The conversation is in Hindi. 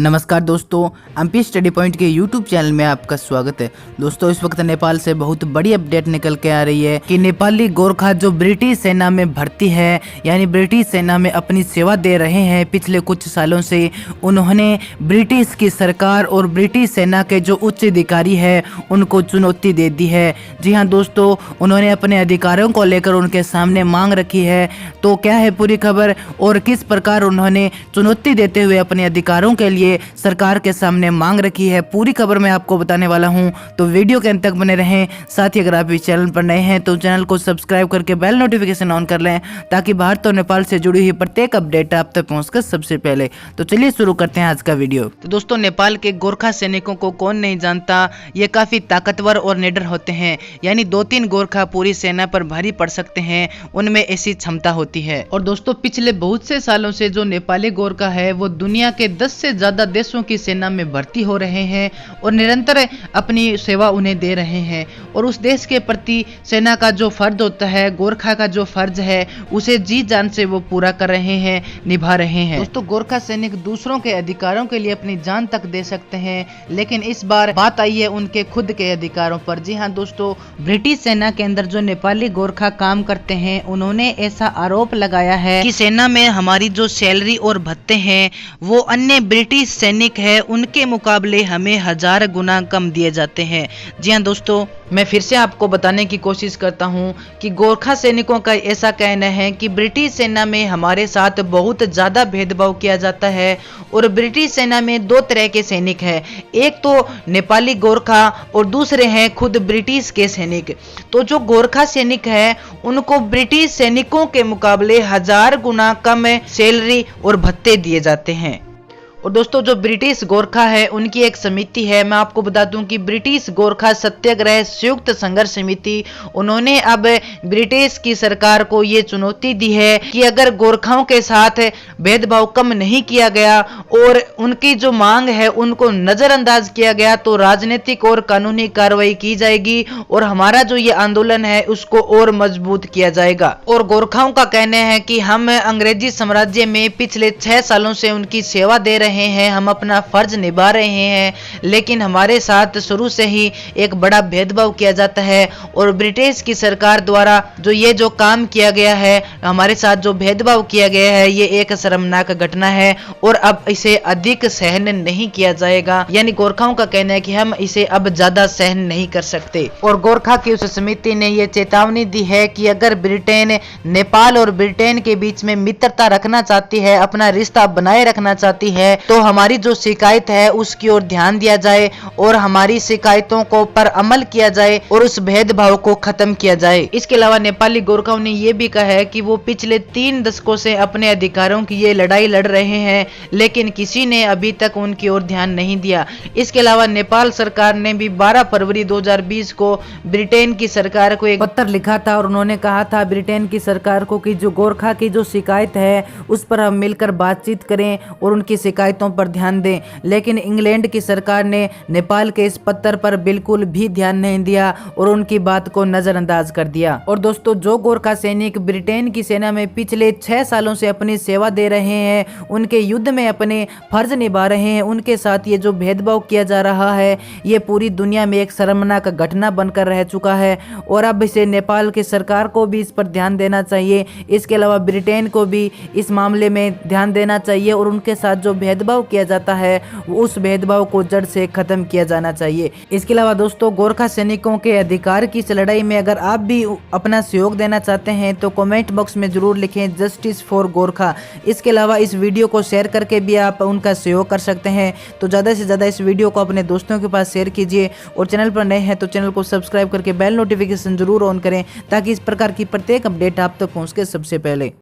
नमस्कार दोस्तों, एमपी स्टडी पॉइंट के यूट्यूब चैनल में आपका स्वागत है। दोस्तों, इस वक्त नेपाल से बहुत बड़ी अपडेट निकल के आ रही है कि नेपाली गोरखा जो ब्रिटिश सेना में भर्ती है, यानी ब्रिटिश सेना में अपनी सेवा दे रहे हैं पिछले कुछ सालों से, उन्होंने ब्रिटिश की सरकार और ब्रिटिश सेना के जो उच्च अधिकारी है उनको चुनौती दे दी है। जी हाँ दोस्तों, उन्होंने अपने अधिकारों को लेकर उनके सामने मांग रखी है। तो क्या है पूरी खबर और किस प्रकार उन्होंने चुनौती देते हुए अपने अधिकारों के लिए सरकार के सामने मांग रखी है, पूरी खबर मैं आपको बताने वाला हूं। तो वीडियो के अंत तक बने रहें। साथ ही अगर आप इस चैनल पर नए हैं तो चैनल को सब्सक्राइब करके बेल नोटिफिकेशन ऑन कर लें, ताकि भारत और नेपाल से जुड़ी हुई प्रत्येक अपडेट आप तक पहुंचकर सबसे पहले। तो चलिए शुरू करते हैं आज का वीडियो। तो दोस्तों, नेपाल के गोरखा सैनिकों को कौन नहीं जानता, ये काफी ताकतवर और निडर होते हैं। यानी 2-3 गोरखा पूरी सेना पर भारी पड़ सकते हैं, उनमें ऐसी क्षमता होती है। और दोस्तों, पिछले बहुत से सालों से जो नेपाली गोरखा है वो दुनिया के 10 से ज्यादा देशों की सेना में भर्ती हो रहे हैं और निरंतर अपनी सेवा उन्हें दे रहे हैं। और उस देश के प्रति सेना का जो फर्ज होता है, गोरखा का जो फर्ज है, उसे जी जान से वो पूरा कर रहे हैं, निभा रहे हैं। दोस्तों, गोरखा सैनिक दूसरों के अधिकारों के लिए अपनी जान तक दे सकते हैं, लेकिन इस बार बात आई है उनके खुद के अधिकारों पर। जी हाँ दोस्तों, ब्रिटिश सेना के अंदर जो नेपाली गोरखा काम करते हैं, उन्होंने ऐसा आरोप लगाया है कि सेना में हमारी जो सैलरी और भत्ते हैं वो अन्य ब्रिटिश सैनिक है उनके मुकाबले हमें 1000 गुना कम दिए जाते हैं। जी हाँ दोस्तों, मैं फिर से आपको बताने की कोशिश करता हूं कि गोरखा सैनिकों का ऐसा कहना है कि ब्रिटिश सेना में हमारे साथ बहुत ज़्यादा भेदभाव किया जाता है। और ब्रिटिश सेना में 2 तरह के सैनिक हैं, एक तो नेपाली गोरखा और दूसरे हैं खुद ब्रिटिश के सैनिक। तो जो गोरखा सैनिक है उनको ब्रिटिश सैनिकों के मुकाबले 1000 गुना कम सैलरी और भत्ते दिए जाते हैं। और दोस्तों, जो ब्रिटिश गोरखा है उनकी एक समिति है, मैं आपको बता दूं कि ब्रिटिश गोरखा सत्याग्रह संयुक्त संघर्ष समिति, उन्होंने अब ब्रिटिश की सरकार को ये चुनौती दी है कि अगर गोरखाओं के साथ भेदभाव कम नहीं किया गया और उनकी जो मांग है उनको नजरअंदाज किया गया तो राजनीतिक और कानूनी कार्रवाई की जाएगी और हमारा जो ये आंदोलन है उसको और मजबूत किया जाएगा। और गोरखाओं का कहना है कि हम अंग्रेजी साम्राज्य में पिछले 6 सालों से उनकी सेवा दे रहे हैं, हम अपना फर्ज निभा रहे हैं, लेकिन हमारे साथ शुरू से ही एक बड़ा भेदभाव किया जाता है। और ब्रिटिश की सरकार द्वारा जो काम किया गया है, हमारे साथ जो भेदभाव किया गया है, ये एक शर्मनाक घटना है और अब इसे अधिक सहन नहीं किया जाएगा। यानी गोरखाओं का कहना है कि हम इसे अब ज्यादा सहन नहीं कर सकते। और गोरखा की उस समिति ने यह चेतावनी दी है कि अगर ब्रिटेन नेपाल और ब्रिटेन के बीच में मित्रता रखना चाहती है, अपना रिश्ता बनाए रखना चाहती है, तो हमारी जो शिकायत है उसकी ओर ध्यान दिया जाए और हमारी शिकायतों को पर अमल किया जाए और उस भेदभाव को खत्म किया जाए। इसके अलावा नेपाली गोरखाओं ने यह भी कहा है कि वो पिछले 3 दशकों से अपने अधिकारों की ये लड़ाई लड़ रहे हैं, लेकिन किसी ने अभी तक उनकी ओर ध्यान नहीं दिया। इसके अलावा नेपाल सरकार ने भी 12 फरवरी 2020 को ब्रिटेन की सरकार को एक पत्र लिखा था और उन्होंने कहा था ब्रिटेन की सरकार को कि जो गोरखा की जो शिकायत है उस पर हम मिलकर बातचीत करें और उनकी शिकायतों पर ध्यान दें। लेकिन इंग्लैंड की सरकार ने नेपाल के इस पत्र पर बिल्कुल भी ध्यान नहीं दिया और उनकी बात को नजरअंदाज कर दिया। और दोस्तों, जो गोरखा सैनिक ब्रिटेन की सेना में पिछले 6 सालों से अपनी सेवा दे रहे हैं, उनके युद्ध में अपने फर्ज निभा रहे हैं, उनके साथ ये जो भेदभाव किया जा रहा है ये पूरी दुनिया में एक शर्मनाक घटना बनकर रह चुका है। और अब इसे नेपाल की सरकार को भी इस पर ध्यान देना चाहिए। इसके अलावा ब्रिटेन को भी इस मामले में ध्यान देना चाहिए और उनके साथ जो भेदभाव किया जाता है उस भेदभाव को जड़ से खत्म किया जाना चाहिए। इसके अलावा दोस्तों, गोरखा सैनिकों के अधिकार की इस लड़ाई में अगर आप भी अपना सहयोग देना चाहते हैं तो कमेंट बॉक्स में जरूर लिखें जस्टिस फॉर गोरखा। इसके अलावा इस वीडियो को शेयर करके भी आप उनका सहयोग कर सकते हैं। तो ज़्यादा से ज़्यादा इस वीडियो को अपने दोस्तों के पास शेयर कीजिए और चैनल पर नए हैं तो चैनल को सब्सक्राइब करके बेल नोटिफिकेशन जरूर ऑन करें, ताकि इस प्रकार की प्रत्येक अपडेट आप तक पहुँच के सबसे पहले।